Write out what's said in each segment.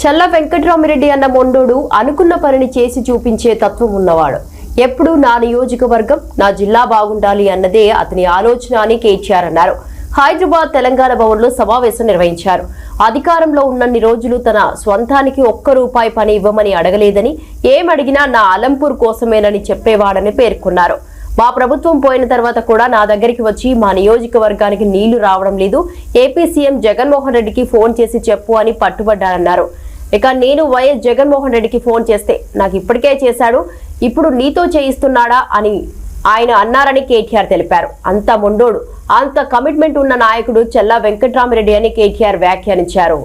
చల్ల వెంకట్రామిరెడ్డి అన్న మొండోడు అనుకున్న పనిని చేసి చూపించే తత్వం ఉన్నవాడు. ఎప్పుడు నా నియోజకవర్గం, నా జిల్లా బాగుండాలి అన్నదే అతని ఆలోచన అని కేటీఆర్ అన్నారు. హైదరాబాద్ తెలంగాణ భవన్లో సమావేశం నిర్వహించారు. అధికారంలో ఉన్నన్ని రోజులు తన స్వంతానికి ఒక్క రూపాయి పని ఇవ్వమని అడగలేదని, ఏమడిగినా నా అలంపూర్ కోసమేనని చెప్పేవాడని పేర్కొన్నారు. మా ప్రభుత్వం పోయిన తర్వాత కూడా నా దగ్గరికి వచ్చి మా నియోజకవర్గానికి నీళ్లు రావడం లేదు, ఏపీ సీఎం జగన్మోహన్ రెడ్డికి ఫోన్ చేసి చెప్పు అని పట్టుబడ్డారన్నారు. ఇక నేను వైఎస్ జగన్మోహన్ రెడ్డికి ఫోన్ చేస్తే నాకు ఇప్పటికే చేశాడు, ఇప్పుడు నీతో చేయిస్తున్నాడా అని ఆయన అన్నారని కేటీఆర్ తెలిపారు. అంత మొండోడు, అంత కమిట్మెంట్ ఉన్న నాయకుడు చల్లా వెంకట్రామిరెడ్డి అని కేటీఆర్ వ్యాఖ్యానించారు.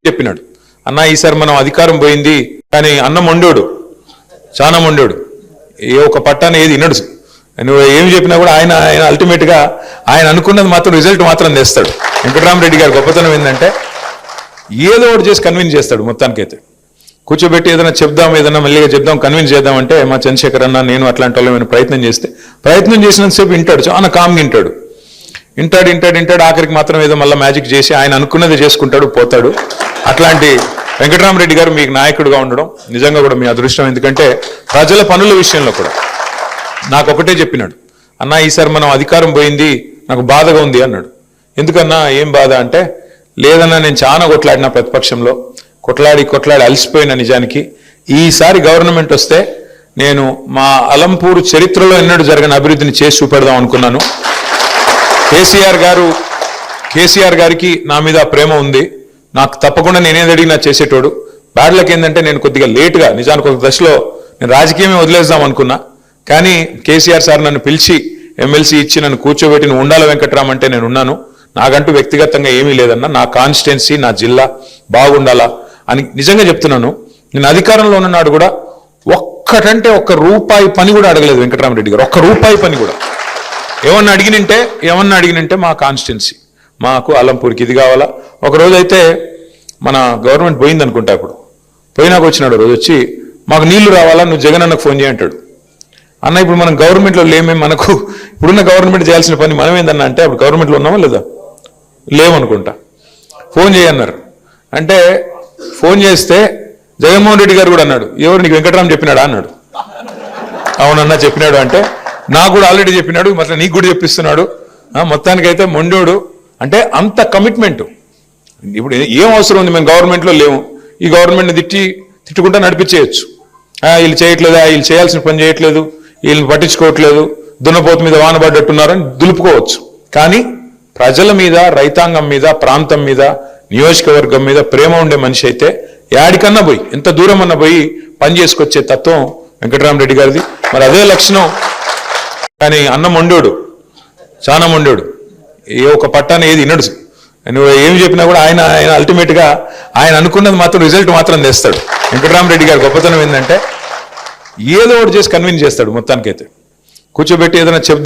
చెప్పినాడు, అన్న ఈసారి మనం అధికారం పోయింది కానీ అన్న మొండోడు, చాలా మొండోడు, ఏ ఒక పట్టాన్ని ఏది వినడు. నువ్వు ఏమి చెప్పినా కూడా ఆయన అల్టిమేట్ గా ఆయన అనుకున్నది మాత్రం రిజల్ట్ మాత్రం తెస్తాడు. వెంకటరామిరెడ్డి గారి గొప్పతనం ఏంటంటే ఏదో ఒకటి చేసి కన్విన్స్ చేస్తాడు. మొత్తానికైతే కూర్చోబెట్టి ఏదైనా చెప్దాం, ఏదైనా మెల్లిగా చెప్దాం, కన్విన్స్ చేద్దామంటే మా చంద్రశేఖర్ అన్న నేను అట్లాంటి వాళ్ళు ఏమైనా ప్రయత్నం చేసినంతసేపు వింటాడు, చాలా కామ్గా వింటాడు. ఆఖరికి మాత్రం ఏదో మళ్ళీ మ్యాజిక్ చేసి ఆయన అనుకున్నది చేసుకుంటాడు, పోతాడు. అట్లాంటి వెంకటరామిరెడ్డి గారు మీకు నాయకుడిగా ఉండడం నిజంగా కూడా మీ అదృష్టం. ఎందుకంటే ప్రజల పనుల విషయంలో కూడా నాకు ఒకటే చెప్పినాడు, అన్న ఈసారి మనం అధికారం పోయింది, నాకు బాధగా ఉంది అన్నాడు. ఎందుకన్నా ఏం బాధ అంటే, లేదన్నా నేను చాలా కొట్లాడినా, ప్రతిపక్షంలో కొట్లాడి అలసిపోయిన, నిజానికి ఈసారి గవర్నమెంట్ వస్తే నేను మా అలంపూరు చరిత్రలో ఎన్నడూ జరగని అభివృద్ధిని చేసి చూపెడదాం అనుకున్నాను. కేసీఆర్ గారికి నా మీద ప్రేమ ఉంది, నాకు తప్పకుండా నేనేది అడిగినా చేసేటోడు. బ్యాడ్లకి ఏంటంటే నేను కొద్దిగా లేటుగా, నిజానికి ఒక దశలో నేను రాజకీయమే వదిలేద్దాం అనుకున్నా, కానీ కేసీఆర్ సార్ నన్ను పిలిచి ఎమ్మెల్సీ ఇచ్చి నన్ను కూర్చోబెట్టి నువ్వు ఉండాలి వెంకట్రామ్ అంటే నేను ఉన్నాను. నాకంటూ వ్యక్తిగతంగా ఏమీ లేదన్నా, నా కాన్స్టిట్యున్సీ, నా జిల్లా బాగుండాలా అని నిజంగా చెప్తున్నాను. నేను అధికారంలో ఉన్ననాడు కూడా ఒక్కటంటే ఒక్క రూపాయి పని కూడా అడగలేదు వెంకటరామిరెడ్డి గారు, ఒక్క రూపాయి పని కూడా. ఏమన్నా అడిగినంటే మా కాన్స్టిట్యున్సీ, మాకు అలంపూర్కి ఇది కావాలా. ఒకరోజు అయితే మన గవర్నమెంట్ పోయింది అనుకుంటా, ఇప్పుడు పోయినాక వచ్చినాడు రోజు వచ్చి, మాకు నీళ్లు రావాలా, నువ్వు జగన్ అన్నకు ఫోన్ చేయంటాడు. అన్న ఇప్పుడు మనం గవర్నమెంట్లో లేమే, మనకు ఇప్పుడున్న గవర్నమెంట్ చేయాల్సిన పని మనం ఏందన్నా అంటే, అప్పుడు గవర్నమెంట్లో ఉన్నామా లేదా, లేవనుకుంటా. ఫోన్ చేయన్నారు అంటే ఫోన్ చేస్తే జగన్మోహన్ రెడ్డి గారు కూడా అన్నాడు, ఎవరు నీకు వెంకటరామ్ చెప్పినాడా అన్నాడు. అవునన్నా చెప్పినాడు అంటే, నాకు కూడా ఆల్రెడీ చెప్పినాడు, మళ్ళీ నీకు కూడా చెప్పిస్తున్నాడు. మొత్తానికైతే మొండోడు, అంటే అంత కమిట్మెంట్. ఇప్పుడు ఏం అవసరం ఉంది, మేము గవర్నమెంట్లో లేవు, ఈ గవర్నమెంట్ని తిట్టుకుంటా నడిపించేయచ్చు. వీళ్ళు చేయట్లేదా, వీళ్ళు చేయాల్సిన పని చేయట్లేదు, వీళ్ళని పట్టించుకోవట్లేదు, దున్నపోతు మీద వానబడ్డట్టున్నారని దులుపుకోవచ్చు. కానీ ప్రజల మీద, రైతాంగం మీద, ప్రాంతం మీద, నియోజకవర్గం మీద ప్రేమ ఉండే మనిషి అయితే యాడికన్నా పోయి, ఎంత దూరం అన్నా పోయి పని చేసుకొచ్చే తత్వం వెంకటరామిరెడ్డి గారిది. మరి అదే లక్షణం. కానీ అన్న మొండోడు, చాలా మొండోడు, ఏ ఒక పట్టాన్ని ఏది వినడు. నువ్వు ఏమి చెప్పినా కూడా ఆయన అల్టిమేట్ గా ఆయన అనుకున్నది మాత్రం రిజల్ట్ మాత్రం తెస్తాడు. వెంకటరామిరెడ్డి గారి గొప్పతనం ఏంటంటే ఏదో ఒకటి చేసి కన్విన్స్ చేస్తాడు. మొత్తానికైతే కూర్చోబెట్టి ఏదైనా చెప్దాం,